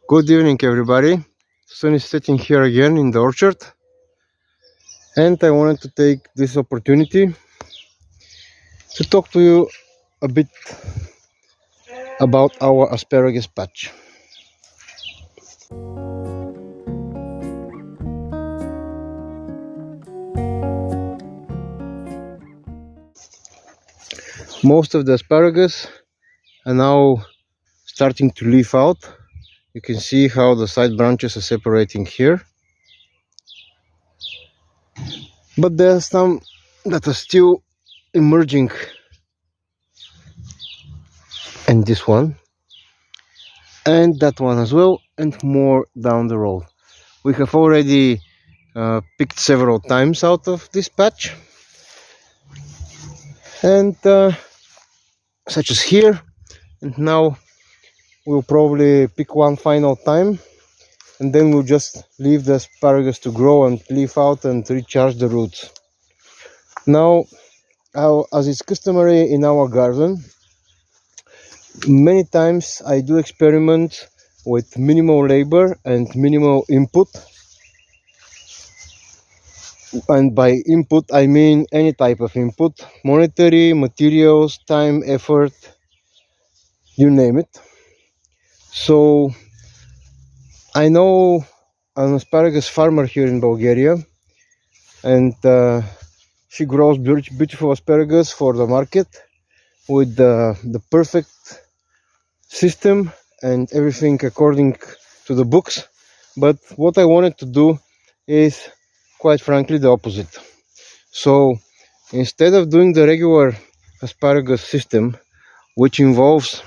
Good evening, everybody. Sun is setting here again in the orchard, and I wanted to take this opportunity to talk to you a bit about our asparagus patch. Most of the asparagus are now starting to leaf out. You can see how the side branches are separating here. But there are some that are still emerging, and this one, and that one as well, and more down the road. We have already picked several times out of this patch, and such as here, and now we'll probably pick one final time, and then we'll just leave the asparagus to grow and leaf out and recharge the roots. Now, as is customary in our garden, many times I do experiment with minimal labor and minimal input. And by input I mean any type of input: monetary, materials, time, effort, you name it. So I know an asparagus farmer here in Bulgaria, and she grows beautiful asparagus for the market with the perfect system and everything according to the books. But what I wanted to do is, quite frankly, the opposite. So instead of doing the regular asparagus system, which involves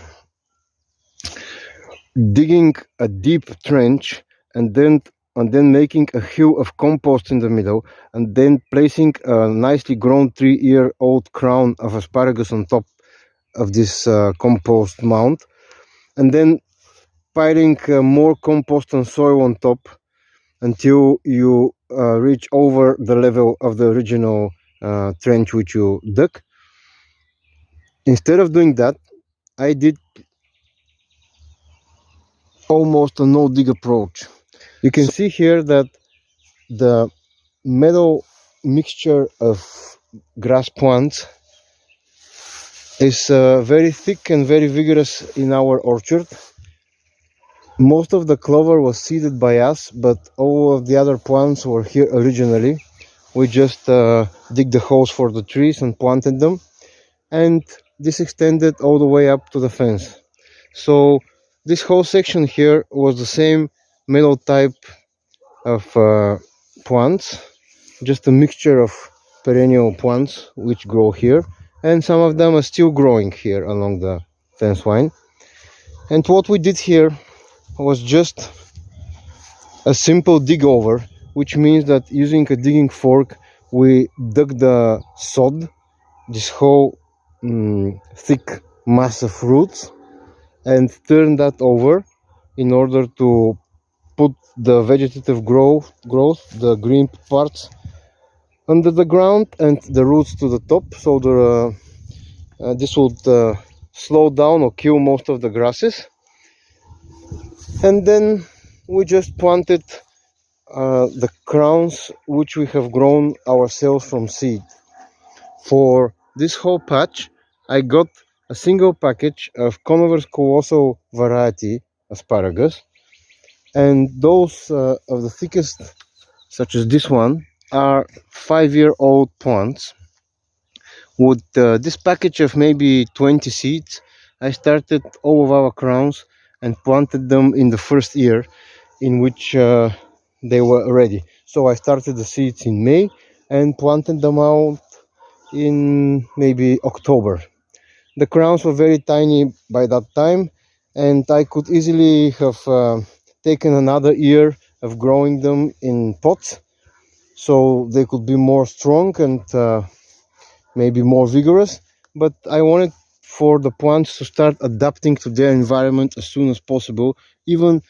digging a deep trench and then making a hill of compost in the middle, and then placing a nicely grown 3-year-old crown of asparagus on top of this compost mound, and then piling more compost and soil on top until you reach over the level of the original trench which you dug. Instead of doing that, I did almost a no-dig approach. You can see here that the meadow mixture of grass plants is very thick and very vigorous in our orchard. Most of the clover was seeded by us, but all of the other plants were here originally. We just dig the holes for the trees and planted them, and this extended all the way up to the fence. So this whole section here was the same meadow type of plants, just a mixture of perennial plants which grow here, and some of them are still growing here along the fence line. And what we did here was just a simple dig over, which means that using a digging fork we dug the sod, this whole thick mass of roots, and turned that over in order to put the vegetative growth, the green parts, under the ground and the roots to the top, so this would slow down or kill most of the grasses. And then we just planted the crowns which we have grown ourselves from seed. For this whole patch I got a single package of Conover's colossal variety asparagus, and those of the thickest, such as this one, are 5-year-old plants. With this package of maybe 20 seeds, I started all of our crowns and planted them in the first year in which they were ready. So I started the seeds in May and planted them out in maybe October. The crowns were very tiny by that time, and I could easily have taken another year of growing them in pots, so they could be more strong and maybe more vigorous. But I wanted for the plants to start adapting to their environment as soon as possible, even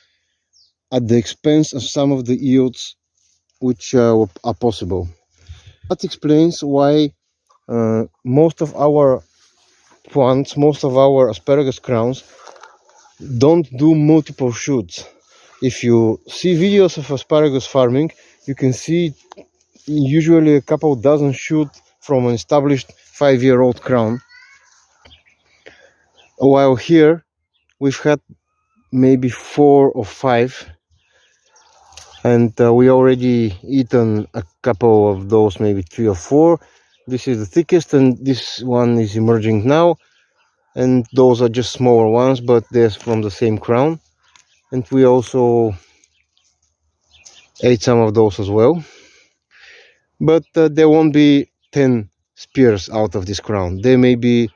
at the expense of some of the yields which are possible. That explains why most of our plants, most of our asparagus crowns don't do multiple shoots. if you see videos of asparagus farming, you can see usually a couple dozen shoot from an established 5-year-old crown, while here we've had maybe 4 or 5, and we already eaten a couple of those, maybe 3 or 4. This is the thickest, and this one is emerging now, and those are just smaller ones, but they're from the same crown, and we also ate some of those as well. But there won't be 10 spears out of this crown. There may be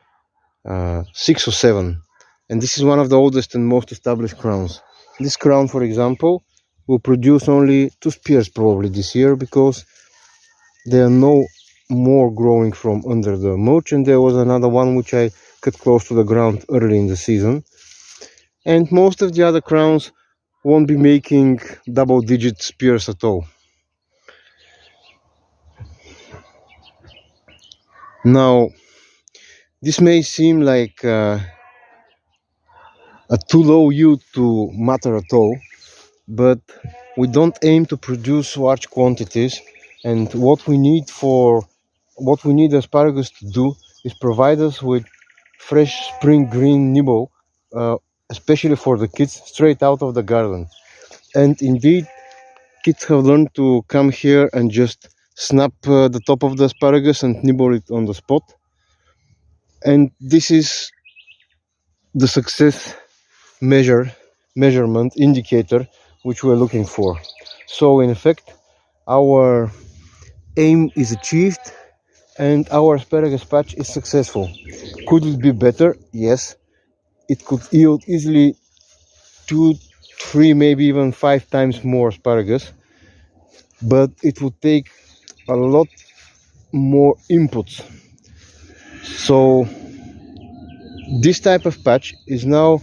6 or 7, and this is one of the oldest and most established crowns. This crown, for example, will produce only 2 spears probably this year, because there are no more growing from under the mulch, and there was another one which I cut close to the ground early in the season. And most of the other crowns won't be making double-digit spears at all. Now, this may seem like a too low yield to matter at all, but we don't aim to produce large quantities, and what we need asparagus to do is provide us with fresh spring green nibble, especially for the kids, straight out of the garden. And indeed, kids have learned to come here and just snap the top of the asparagus and nibble it on the spot. And this is the success measurement indicator which we're looking for. So in effect, our aim is achieved and our asparagus patch is successful. Could it be better? Yes. It could yield easily 2, 3, maybe even 5 times more asparagus, but it would take a lot more inputs. So this type of patch is now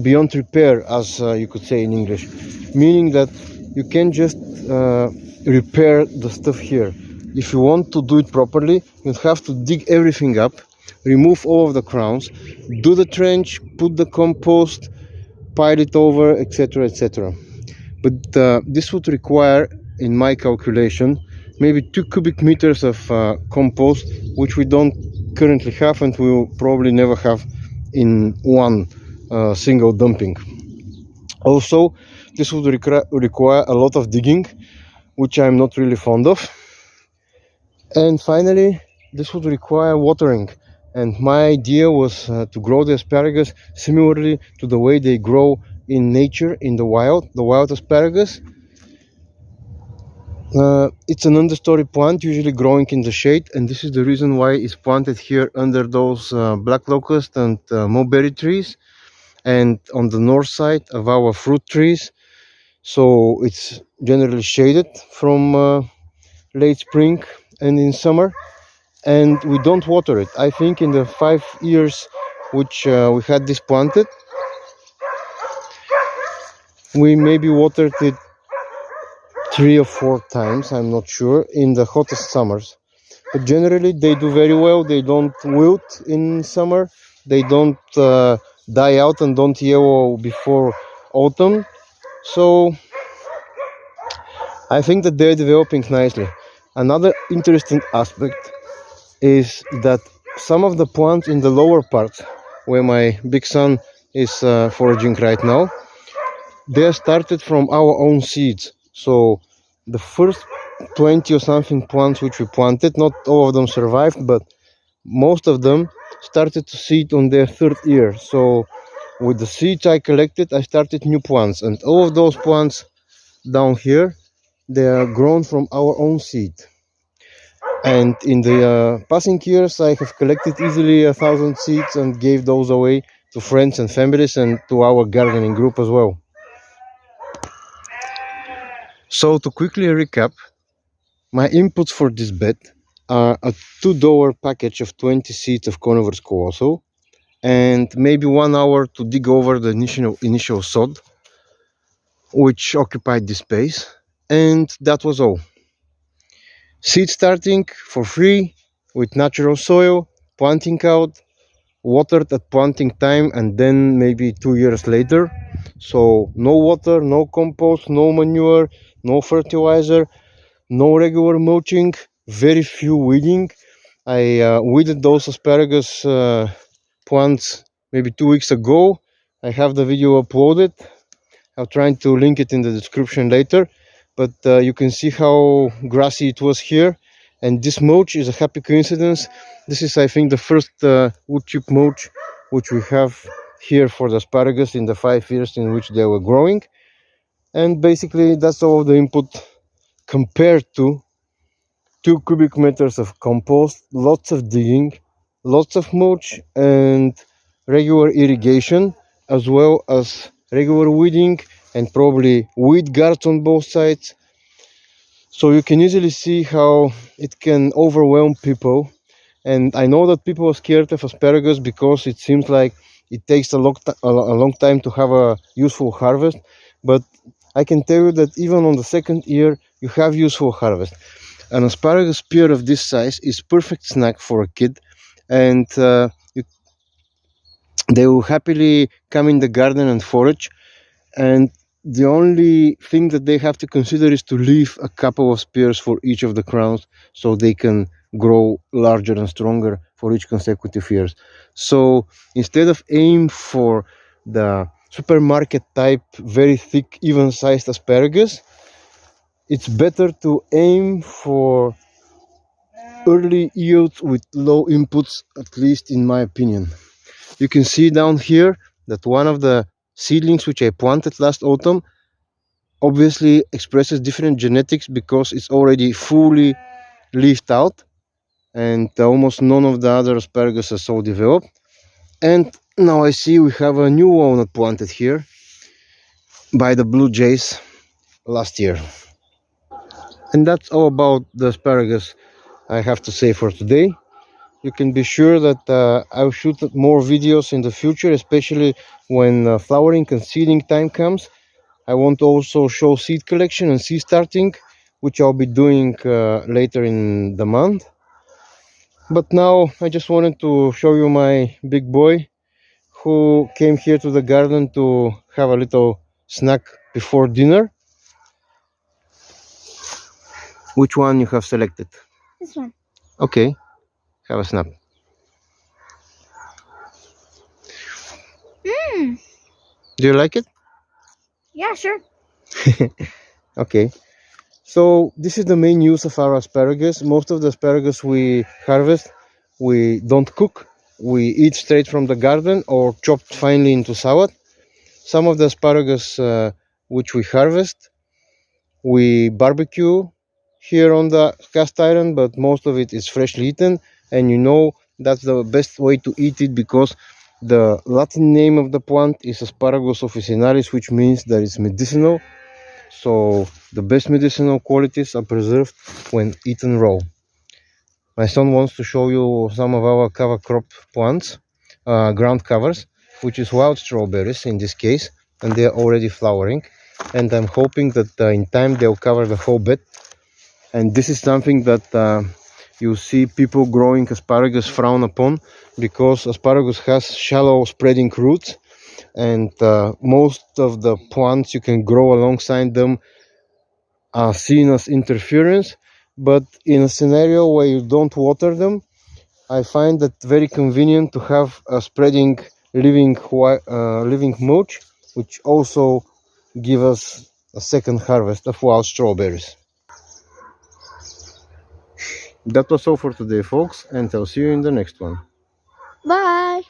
beyond repair, as you could say in English, meaning that you can just repair the stuff here. If you want to do it properly, you have to dig everything up, remove all of the crowns, do the trench, put the compost, pile it over, etc., etc. But this would require, in my calculation, maybe 2 cubic meters of compost, which we don't currently have and we will probably never have in one single dumping. Also, this would require a lot of digging, which I'm not really fond of. And finally, this would require watering. And my idea was to grow the asparagus similarly to the way they grow in nature, in the wild asparagus. It's an understory plant, usually growing in the shade, and this is the reason why it's planted here under those black locust and mulberry trees, and on the north side of our fruit trees. So it's generally shaded from late spring and in summer, and we don't water it. I think in the 5 years which we had this planted, we maybe watered it 3 or 4 times, I'm not sure, in the hottest summers. But generally they do very well. They don't wilt in summer, they don't die out and don't yellow before autumn. So I think that they're developing nicely. Another interesting aspect is that some of the plants in the lower part, where my big son is foraging right now, they are started from our own seeds. So the first 20 or something plants which we planted, not all of them survived, but most of them started to seed on their 3rd year. So with the seeds I collected, I started new plants, and all of those plants down here, they are grown from our own seed. And in the passing years, I have collected easily 1,000 seeds and gave those away to friends and families and to our gardening group as well. So to quickly recap, my inputs for this bed are a $2 package of 20 seeds of Coniferous Colossal, and maybe 1 hour to dig over the initial sod, which occupied this space, and that was all. Seed starting for free with natural soil, planting out, watered at planting time, and then maybe 2 years later. So no water, no compost, no manure, no fertilizer, no regular mulching, very few weeding. I weeded those asparagus plants maybe 2 weeks ago. I have the video uploaded. I'll try to link it in the description later, but you can see how grassy it was here. And this mulch is a happy coincidence. This is, I think, the first wood chip mulch which we have here for the asparagus in the 5 years in which they were growing. And basically that's all the input compared to 2 cubic meters of compost, lots of digging, lots of mulch, and regular irrigation, as well as regular weeding and probably weed guards on both sides. So you can easily see how it can overwhelm people. And I know that people are scared of asparagus because it seems like it takes a long time to have a useful harvest. But I can tell you that even on the second year, you have useful harvest. An asparagus spear of this size is perfect snack for a kid, and they will happily come in the garden and forage. And the only thing that they have to consider is to leave a couple of spears for each of the crowns so they can grow larger and stronger for each consecutive years. So instead of aim for the supermarket type very thick even sized asparagus, it's better to aim for early yields with low inputs, at least in my opinion. You can see down here that one of the seedlings which I planted last autumn obviously expresses different genetics because it's already fully leafed out, and almost none of the other asparagus are so developed. And now I see we have a new walnut planted here by the blue jays last year. And that's all about the asparagus I have to say for today. You can be sure that I'll shoot more videos in the future, especially when flowering and seeding time comes. I want to also show seed collection and seed starting, which I'll be doing later in the month. But now I just wanted to show you my big boy who came here to the garden to have a little snack before dinner. Which one you have selected? This one. Okay, have a snap. Do you like it? Yeah, sure. Okay, so this is the main use of our asparagus. Most of the asparagus we harvest, we don't cook. We eat straight from the garden or chopped finely into salad. Some of the asparagus which we harvest, we barbecue here on the cast iron, but most of it is freshly eaten. And you know that's the best way to eat it because the Latin name of the plant is Asparagus officinalis, which means that it's medicinal. So the best medicinal qualities are preserved when eaten raw. My son wants to show you some of our cover crop plants, ground covers, which is wild strawberries in this case, and they're already flowering. And I'm hoping that in time they'll cover the whole bed. And this is something that you see people growing asparagus frown upon because asparagus has shallow spreading roots, and most of the plants you can grow alongside them are seen as interference. But in a scenario where you don't water them, I find that very convenient to have a spreading living mulch, which also give us a second harvest of wild strawberries. That was all for today, folks, and I'll see you in the next one. Bye.